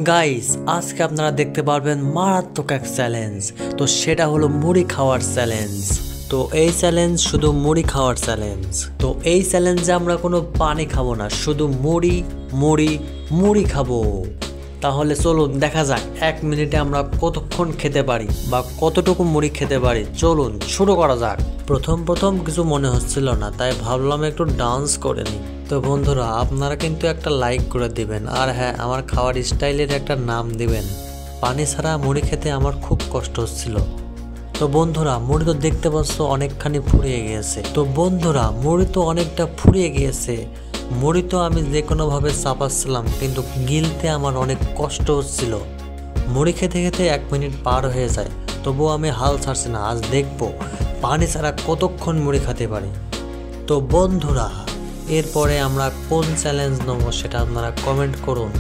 Guys আজকে আপনারা দেখতে পারবেন মারাত্মক এক চ্যালেঞ্জ। তো সেটা হলো মুড়ি খাওয়ার চ্যালেঞ্জ। তো এই চ্যালেঞ্জ শুধু মুড়ি খাওয়ার চ্যালেঞ্জ। তো এই চ্যালেঞ্জে আমরা কোনো পানি খাবো না, শুধু মুড়ি মুড়ি মুড়ি খাবো। তাহলে চলুন দেখা যাক 1 মিনিটে আমরা কতক্ষণ খেতে পারি বা কতটুকু মুড়ি খেতে পারি। চলুন শুরু করা যাক। প্রথম কিছু মনে হচ্ছিল না, তাই ভাবলাম একটু ডান্স করে নিই। তো বন্ধুরা আপনারা কিন্তু একটা লাইক করে দিবেন, আর হ্যাঁ আমার খাওয়ার স্টাইলের একটা নাম দিবেন। পানি ছাড়া মুড়ি খেতে আমার খুব কষ্ট হচ্ছিল। তো বন্ধুরা মুড়ি তো দেখতে পাচ্ছ অনেকখানি ফুরিয়ে গিয়েছে। তো বন্ধুরা মুড়ি তো অনেকটা ফুরিয়ে গিয়েছে। মুড়ি তো আমি যে কোনোভাবে চাপাচ্ছিলাম, কিন্তু গিলতে আমার অনেক কষ্ট হচ্ছিল। মুড়ি খেতে খেতে 1 মিনিট পার হয়ে যায়, তবুও আমি হাল ছাড়ছি না। আজ দেখবো পানি ছাড়া কতক্ষণ মুড়ি খেতে পারি। তো বন্ধুরা এরপরে আমরা কোন চ্যালেঞ্জ নেবো সেটা আপনারা কমেন্ট করুন।